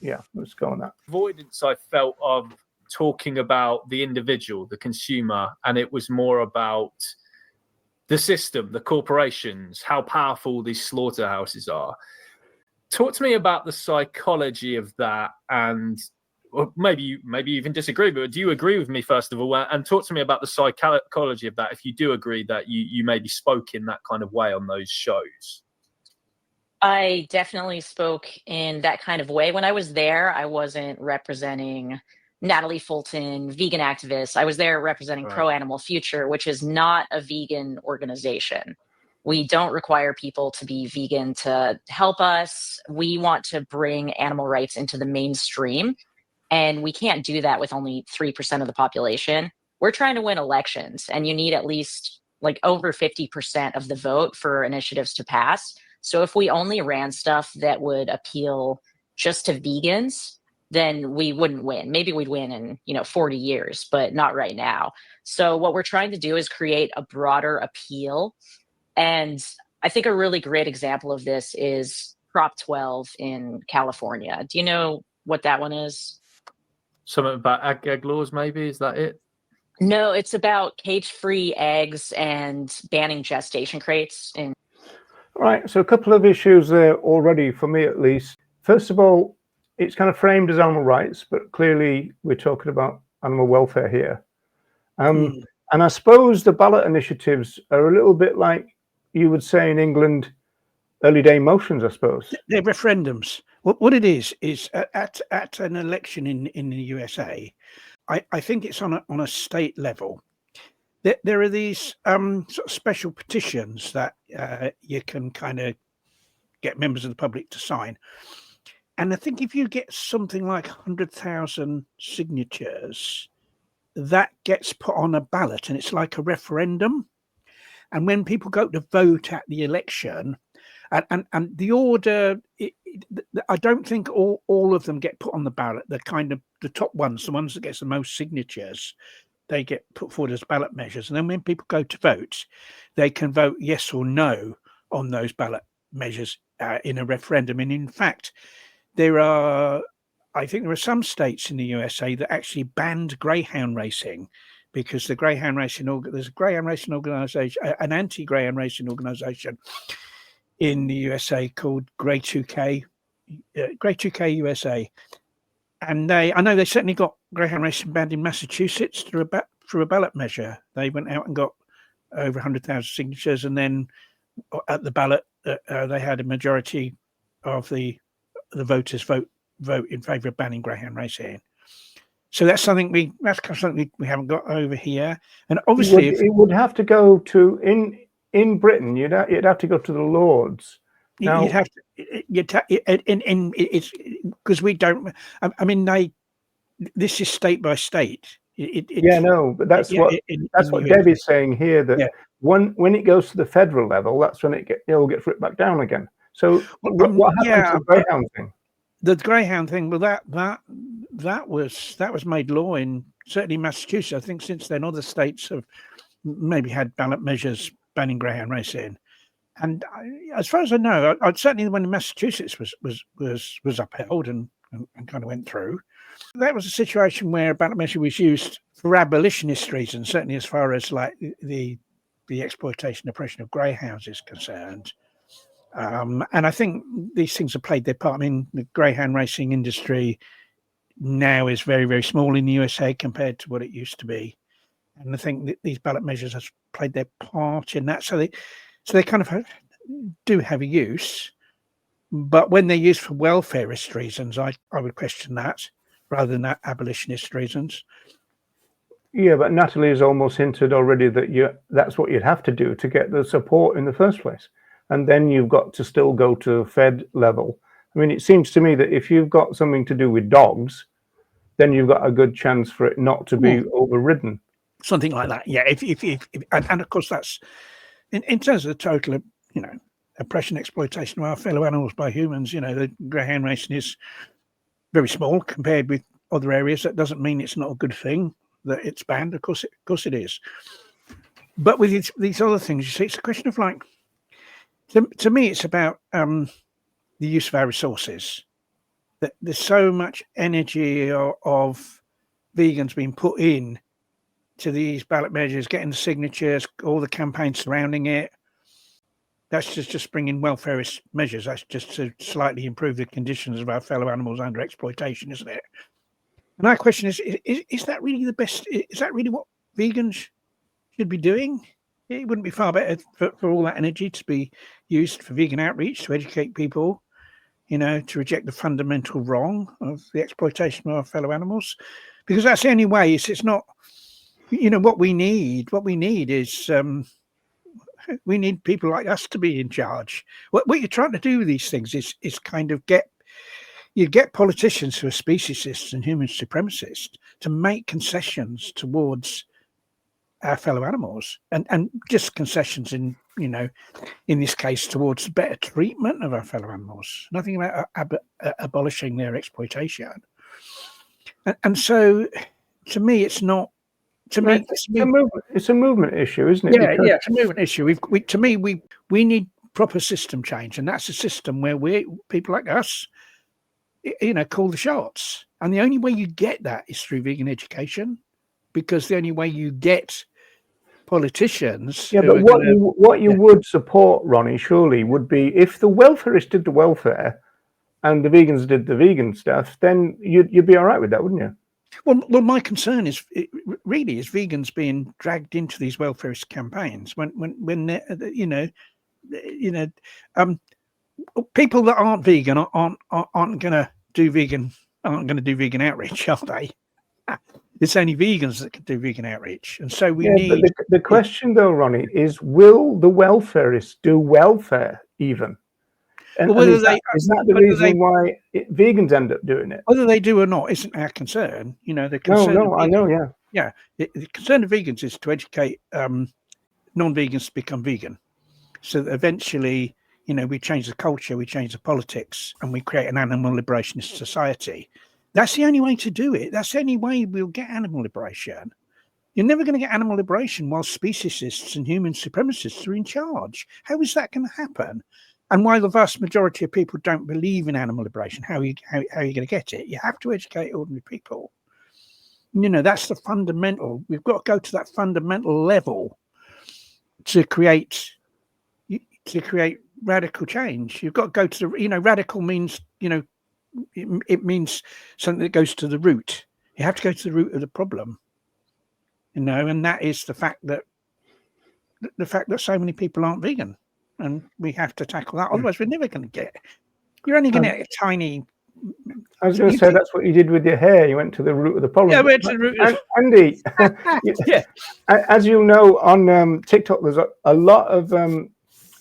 yeah, let's go on that. Avoidance I felt of talking about the individual, the consumer, and it was more about the system, the corporations, how powerful these slaughterhouses are. Talk to me about the psychology of that, and or maybe you even disagree, but do you agree with me first of all? And talk to me about the psychology of that, if you do agree that you maybe spoke in that kind of way on those shows. I definitely spoke in that kind of way. When I was there, I wasn't representing Natalie Fulton, vegan activists. I was there representing Pro Animal Future, which is not a vegan organization. We don't require people to be vegan to help us. We want to bring animal rights into the mainstream, and we can't do that with only 3% of the population. We're trying to win elections, and you need at least like over 50% of the vote for initiatives to pass. So if we only ran stuff that would appeal just to vegans, then we wouldn't win. Maybe we'd win in 40 years, but not right now. So what we're trying to do is create a broader appeal. And I think a really great example of this is Prop 12 in California. Do you know what that one is? Something about egg laws, maybe? Is that it? No, it's about cage-free eggs and banning gestation crates. Right, so a couple of issues there already, for me at least. First of all, it's kind of framed as animal rights, but clearly we're talking about animal welfare here. And I suppose the ballot initiatives are a little bit like you would say in England, early day motions, I suppose. They're referendums. What it is at an election in the USA, I think it's on a state level. There are these sort of special petitions that you can kind of get members of the public to sign. And I think if you get something like 100,000 signatures, that gets put on a ballot and it's like a referendum. And when people go to vote at the election, and the order, I don't think all of them get put on the ballot. They're kind of the top ones, the ones that get the most signatures, they get put forward as ballot measures. And then when people go to vote, they can vote yes or no on those ballot measures in a referendum. And in fact, I think there are some states in the USA that actually banned greyhound racing because there's a greyhound racing organization, an anti-greyhound racing organization in the USA called Grey 2K USA. And I know they certainly got greyhound racing banned in Massachusetts through a ballot measure. They went out and got over 100,000 signatures, and then at the ballot, they had a majority of the voters vote in favour of banning greyhound racing. So that's something we haven't got over here. And obviously, it would have to go to in Britain. You'd have to go to the Lords. Now, you'd have to. It's because we don't. I mean, this is state by state. But that's what Debbie's saying here. That when it goes to the federal level, that's when it all gets ripped back down again. So what happened to the greyhound thing? The greyhound thing, well, that was made law in certainly Massachusetts. I think since then other states have maybe had ballot measures banning greyhound racing. And as far as I know, I'd certainly when Massachusetts was upheld and kind of went through, that was a situation where a ballot measure was used for abolitionist reasons, certainly as far as like the exploitation and oppression of greyhounds is concerned. And I think these things have played their part. I mean, the greyhound racing industry now is very, very small in the USA compared to what it used to be. And I think that these ballot measures have played their part in that. So they kind of do have a use. But when they're used for welfarist reasons, I would question that rather than abolitionist reasons. Yeah, but Natalie has almost hinted already that that's what you'd have to do to get the support in the first place. And then you've got to still go to Fed level. I mean, it seems to me that if you've got something to do with dogs, then you've got a good chance for it not to be overridden. Something like that, yeah. If and of course that's in terms of the total, oppression, exploitation of our fellow animals by humans. The greyhound racing is very small compared with other areas. That doesn't mean it's not a good thing that it's banned. Of course it is. But with these other things, you see, it's a question of to me, it's about the use of our resources. that there's so much energy of vegans being put in to these ballot measures, getting the signatures, all the campaigns surrounding it. That's just bringing welfarist measures. That's just to slightly improve the conditions of our fellow animals under exploitation, isn't it? And my question is that really the best? Is that really what vegans should be doing? It wouldn't be far better for all that energy to be used for vegan outreach, to educate people, to reject the fundamental wrong of the exploitation of our fellow animals, because that's the only way. It's not, what we need. What we need is we need people like us to be in charge. What you're trying to do with these things is kind of get politicians who are speciesists and human supremacists to make concessions towards our fellow animals, and just concessions in this case towards better treatment of our fellow animals. Nothing about abolishing their exploitation. And so, to me, it's not. It's a movement issue, isn't it? Yeah, it's a movement issue. We need proper system change, and that's a system where people like us, call the shots. And the only way you get that is through vegan education, because the only way you get politicians. Yeah, but what you would support, Ronnie, surely would be if the welfarists did the welfare and the vegans did the vegan stuff, then you'd be all right with that, wouldn't you? Well, my concern is vegans being dragged into these welfarist campaigns when people that aren't vegan aren't going to do vegan outreach, are they? It's only vegans that can do vegan outreach, and so we need. But the question, though, Ronnie, is: will the welfarists do welfare even? And, well, is that the reason why vegans end up doing it? Whether they do or not isn't our concern. The concern. No, I know. Yeah. The concern of vegans is to educate non-vegans to become vegan, so that eventually, we change the culture, we change the politics, and we create an animal liberationist society. That's the only way to do it. That's the only way we'll get animal liberation. You're never going to get animal liberation while speciesists and human supremacists are in charge. How is that going to happen? And why the vast majority of people don't believe in animal liberation? How are you going to get it? You have to educate ordinary people. That's the fundamental. We've got to go to that fundamental level to create radical change. You've got to go to the. Radical means it means something that goes to the root. You have to go to the root of the problem. And that is the fact that so many people aren't vegan. And we have to tackle that. Otherwise, we're never going to get. You're only going to get a tiny. I was going to say that's what you did with your hair. You went to the root of the problem. Yeah, went to the root. Andy, yeah. As you know, on TikTok, there's a lot of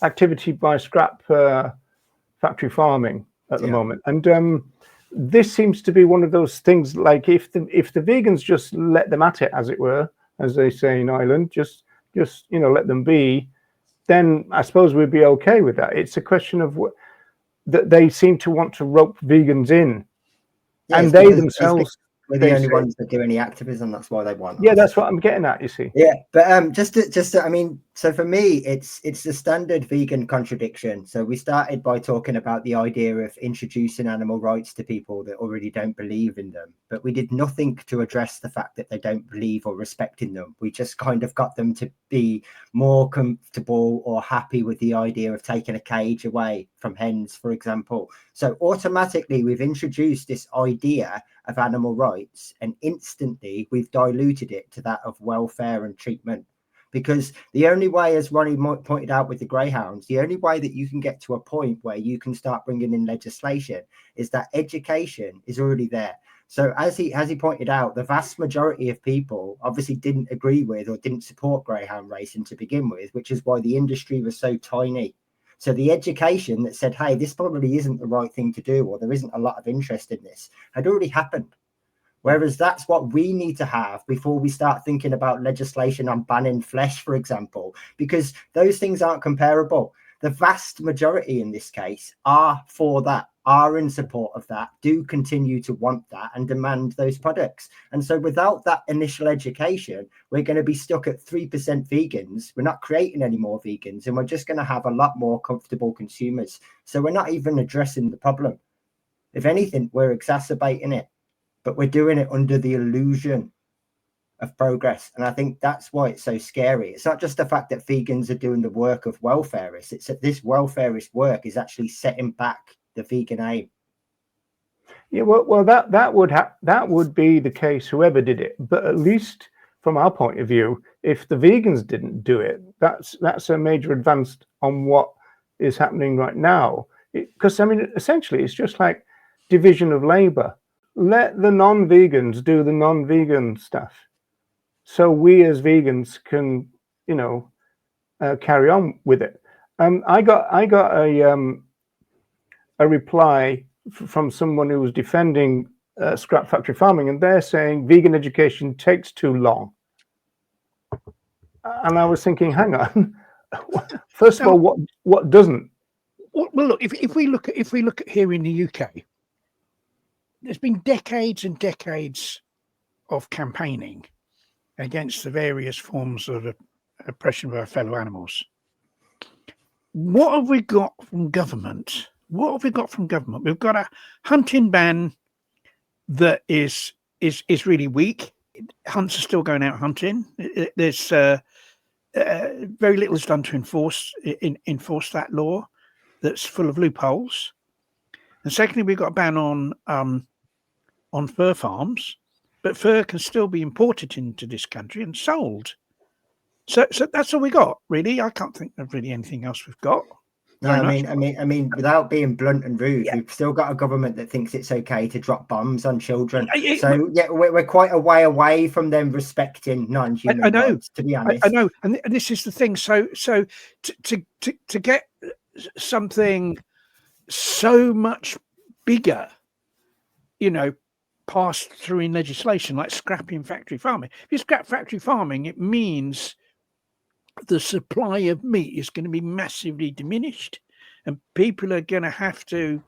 activity by scrap factory farming at the moment, and this seems to be one of those things. Like if the vegans just let them at it, as it were, as they say in Ireland, just let them be. Then I suppose we'd be okay with that. It's a question of that they seem to want to rope vegans in, and they themselves. We're the only ones that do any activism. That's why they want. Yeah, that's what I'm getting at. You see. Yeah, but so for me, it's the standard vegan contradiction. So we started by talking about the idea of introducing animal rights to people that already don't believe in them, but we did nothing to address the fact that they don't believe or respect in them. We just kind of got them to be more comfortable or happy with the idea of taking a cage away from hens, for example. So automatically, we've introduced this idea of animal rights, and instantly we've diluted it to that of welfare and treatment. Because the only way, as Ronnie pointed out with the greyhounds, the only way that you can get to a point where you can start bringing in legislation is that education is already there. So as he pointed out, the vast majority of people obviously didn't agree with or didn't support greyhound racing to begin with, which is why the industry was so tiny. So the education that said, hey, this probably isn't the right thing to do, or there isn't a lot of interest in this, had already happened. Whereas that's what we need to have before we start thinking about legislation on banning flesh, for example, because those things aren't comparable. The vast majority in this case are for that, are in support of that, do continue to want that and demand those products. And so without that initial education, we're going to be stuck at 3% vegans. We're not creating any more vegans, and we're just going to have a lot more comfortable consumers. So we're not even addressing the problem. If anything, we're exacerbating it, but we're doing it under the illusion of progress. And I think that's why it's so scary. It's not just the fact that vegans are doing the work of welfarists, it's that this welfarist work is actually setting back the vegan aim. Yeah, well, that would be the case, whoever did it. But at least from our point of view, if the vegans didn't do it, that's a major advance on what is happening right now. Because I mean, essentially, it's just like division of labor. Let the non-vegans do the non-vegan stuff, so we as vegans can, carry on with it. I got a reply from someone who was defending scrap factory farming, and they're saying vegan education takes too long. And I was thinking, hang on. First of all, what doesn't? Well, look, if we look at here in the UK, there's been decades and decades of campaigning against the various forms of oppression of our fellow animals. What have we got from government? We've got a hunting ban that is really weak. Hunts are still going out hunting. There's very little is done to enforce that law that's full of loopholes. And secondly, we've got a ban on fur farms, but fur can still be imported into this country and sold. So that's all we got, really. I can't think of really anything else we've got. No, I mean, without being blunt and rude, we've still got a government that thinks it's okay to drop bombs on children. So yeah, we're quite a way away from them respecting non-human rights, to be honest. I know, and this is the thing. So to get something so much bigger, passed through in legislation like scrapping factory farming. If you scrap factory farming, it means the supply of meat is going to be massively diminished, and people are going to have to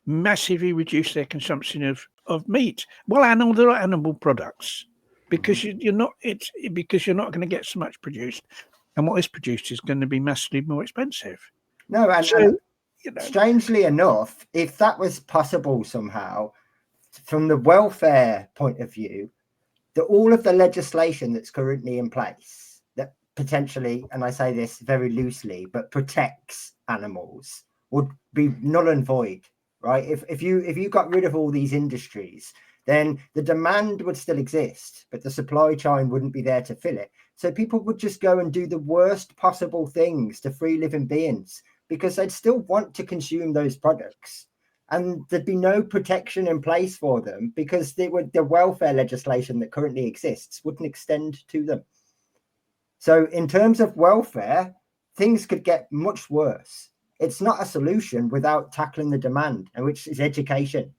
massively reduce their consumption of meat, and other animal products, because you're not going to get so much produced, and what is produced is going to be massively more expensive. No, and strangely enough, if that was possible somehow, from the welfare point of view, that all of the legislation that's currently in place that potentially, and I say this very loosely, but protects animals would be null and void, right? If you got rid of all these industries, then the demand would still exist, but the supply chain wouldn't be there to fill it. So people would just go and do the worst possible things to free living beings because they'd still want to consume those products. And there'd be no protection in place for them because the welfare legislation that currently exists wouldn't extend to them. So in terms of welfare, things could get much worse. It's not a solution without tackling the demand, and which is education.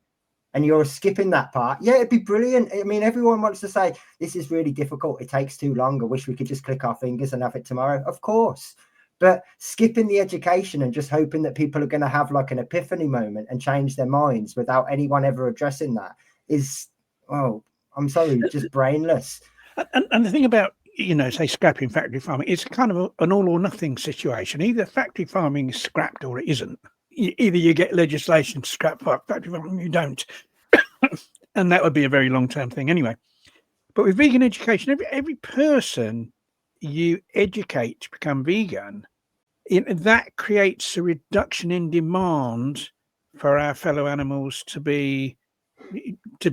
And you're skipping that part. Yeah, it'd be brilliant. I mean, everyone wants to say, this is really difficult. It takes too long. I wish we could just click our fingers and have it tomorrow. Of course. But skipping the education and just hoping that people are going to have like an epiphany moment and change their minds without anyone ever addressing that is, I'm sorry, just brainless. And the thing about, say scrapping factory farming, it's kind of an all or nothing situation. Either factory farming is scrapped or it isn't. Either you get legislation to scrap factory farming, you don't. And that would be a very long-term thing anyway. But with vegan education, every person you educate to become vegan, that creates a reduction in demand for our fellow animals to be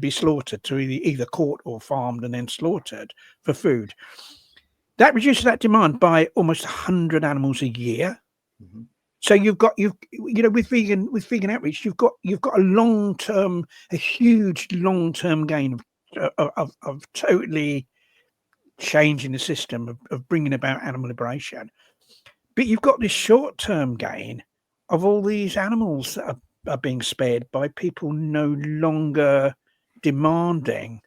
slaughtered, to either caught or farmed and then slaughtered for food. That reduces that demand by almost 100 animals a year. Mm-hmm. So you've got with vegan outreach, you've got a huge long-term gain of totally changing the system of bringing about animal liberation. But you've got this short-term gain of all these animals that are being spared by people no longer demanding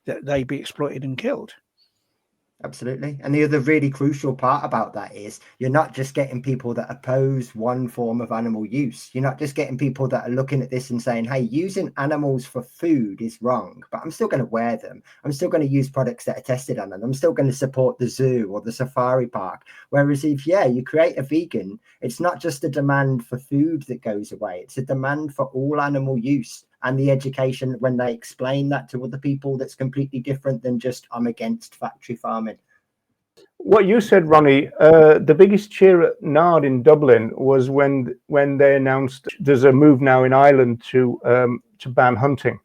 that they be exploited and killed. Absolutely. And the other really crucial part about that is you're not just getting people that oppose one form of animal use. You're not just getting people that are looking at this and saying, hey, using animals for food is wrong, but I'm still going to wear them. I'm still going to use products that are tested on them. I'm still going to support the zoo or the safari park. Whereas if, you create a vegan, it's not just a demand for food that goes away. It's a demand for all animal use. And the education, when they explain that to other people, that's completely different than just I'm against factory farming. What you said, Ronnie, the biggest cheer at NARD in Dublin was when they announced there's a move now in Ireland to ban hunting,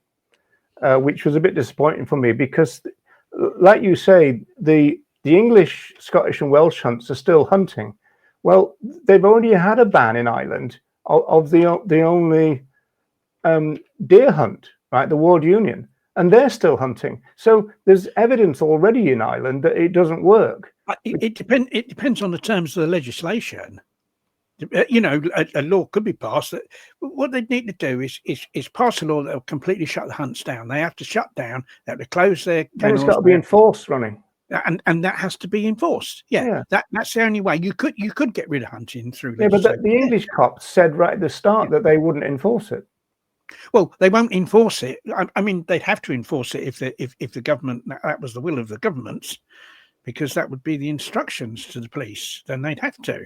which was a bit disappointing for me because, like you say, the English, Scottish, and Welsh hunts are still hunting. Well, they've already had a ban in Ireland of the only deer hunt, right? The Ward Union, and they're still hunting. So there's evidence already in Ireland that it doesn't work. It depends on the terms of the legislation. A law could be passed that what they need to do is pass a law that will completely shut the hunts down. They have to shut down. They have to close their kennels. And it's got to be enforced, Ronnie. And that has to be enforced. Yeah. That's the only way. You could get rid of hunting through legislation. But the English cops said right at the start that they wouldn't enforce it. Well, they won't enforce it. I mean, they'd have to enforce it if the government, that was the will of the governments, because that would be the instructions to the police. Then they'd have to.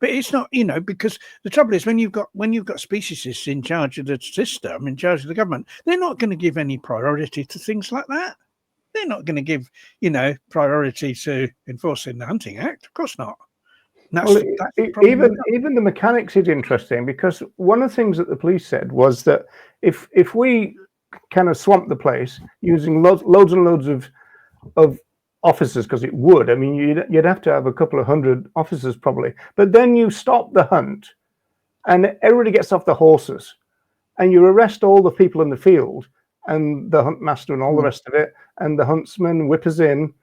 But it's not, because the trouble is when you've got speciesists in charge of the system, in charge of the government, they're not going to give any priority to things like that. They're not going to give, priority to enforcing the Hunting Act. Of course not. Even the mechanics is interesting because one of the things that the police said was that if we kind of swamp the place using loads and loads of officers, because it would, I mean, you'd have to have a couple of hundred officers probably, but then you stop the hunt and everybody gets off the horses and you arrest all the people in the field and the hunt master and all the rest of it, and the huntsman whippers in,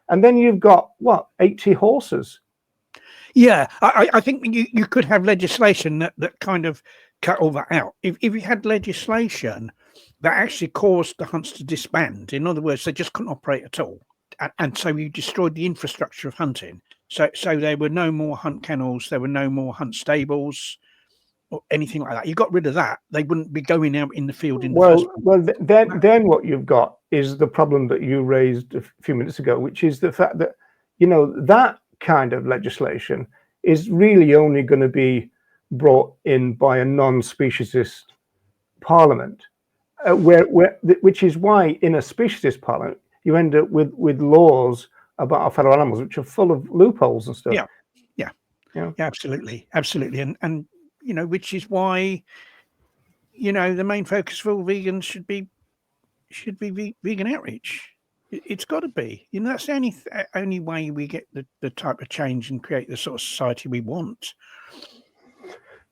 and then you've got 80 horses. Yeah, I think you could have legislation that kind of cut all that out. If you had legislation that actually caused the hunts to disband, in other words, they just couldn't operate at all, and so you destroyed the infrastructure of hunting. So there were no more hunt kennels, there were no more hunt stables, or anything like that. You got rid of that, they wouldn't be going out in the field in the first place. Well, then what you've got is the problem that you raised a few minutes ago, which is the fact that that kind of legislation is really only going to be brought in by a non-speciesist parliament, which is why in a speciesist parliament you end up with laws about our fellow animals which are full of loopholes and stuff. Yeah, absolutely, and which is why the main focus for all vegans should be vegan outreach. It's got to be. That's the only way we get the type of change and create the sort of society we want.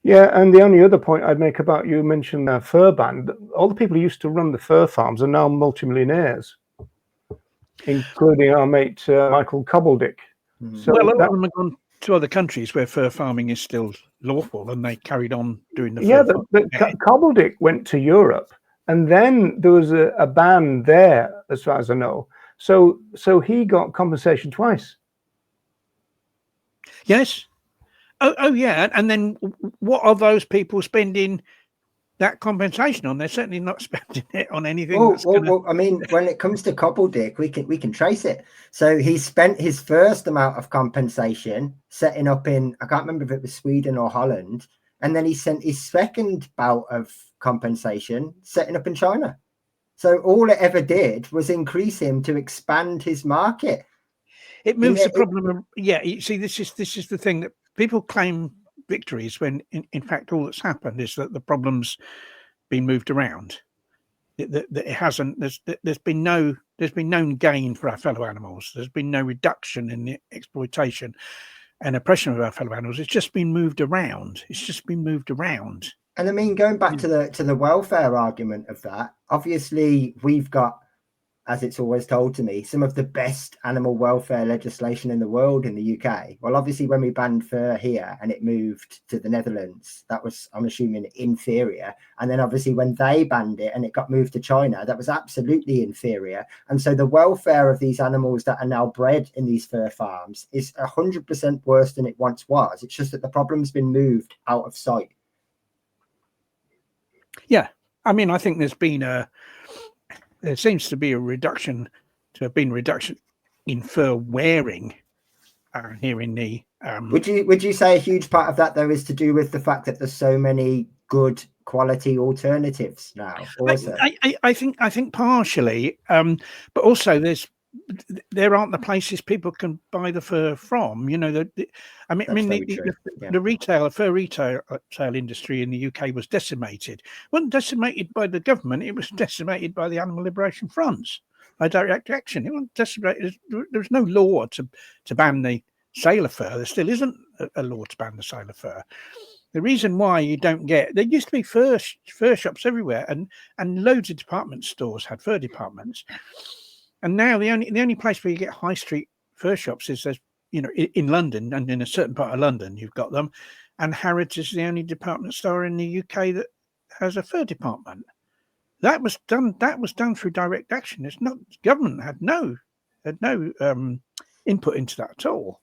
Yeah, and the only other point I'd make about, you mentioned the fur ban. All the people who used to run the fur farms are now multimillionaires, including our mate Michael Cobbledick. So a lot of them have gone to other countries where fur farming is still lawful, and they carried on doing the fur farming. But Cobbledick went to Europe. And then there was a ban there, as far as I know. So he got compensation twice. Yes. Oh yeah. And then what are those people spending that compensation on? They're certainly not spending it on anything. Well, I mean, when it comes to Cobbledick, we can trace it. So he spent his first amount of compensation setting up in, I can't remember if it was Sweden or Holland, and then he sent his second bout of compensation setting up in China. So all it ever did was increase him to expand his market. It moves the problem. You see, this is the thing that people claim victories when in fact all that's happened is that the problem's been moved around. That it hasn't. There's been no gain for our fellow animals. There's been no reduction in the exploitation and oppression of our fellow animals. It's just been moved around. And I mean, going back to the welfare argument of that, obviously we've got as it's always told to me, some of the best animal welfare legislation in the world in the UK. Well, obviously, when we banned fur here and it moved to the Netherlands, that was, I'm assuming, inferior. And then obviously when they banned it and it got moved to China, that was absolutely inferior. And so the welfare of these animals that are now bred in these fur farms is 100% worse than it once was. It's just that the problem's been moved out of sight. Yeah. I mean, I think there seems to be a reduction in fur wearing here in the. Would you say a huge part of that though is to do with the fact that there's so many good quality alternatives now? Also, I think partially, but also there aren't the places people can buy the fur from. You know, the fur retail industry in the UK was decimated. It wasn't decimated by the government; it was decimated by the animal liberation fronts by direct action. It wasn't decimated. There was no law to ban the sailor fur. There still isn't a law to ban the sailor fur. The reason why you don't get, there used to be fur shops everywhere, and loads of department stores had fur departments. And now the only place where you get high street fur shops is, in London, and in a certain part of London you've got them, and Harrods is the only department store in the UK that has a fur department. That was done through direct action. It's not, government had no input into that at all.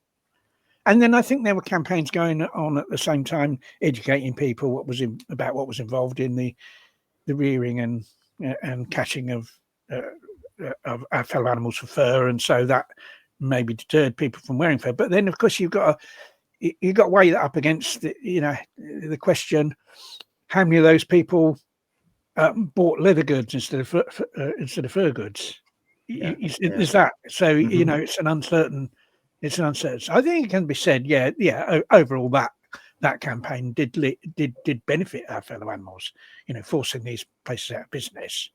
And then I think there were campaigns going on at the same time, educating people about what was involved in the rearing and catching of our fellow animals for fur, and so that maybe deterred people from wearing fur. But then, of course, you've got to weigh that up against the question: how many of those people bought leather goods instead of fur goods? Is that so? Mm-hmm. It's an uncertain. I think it can be said, overall that campaign did benefit our fellow animals, forcing these places out of business.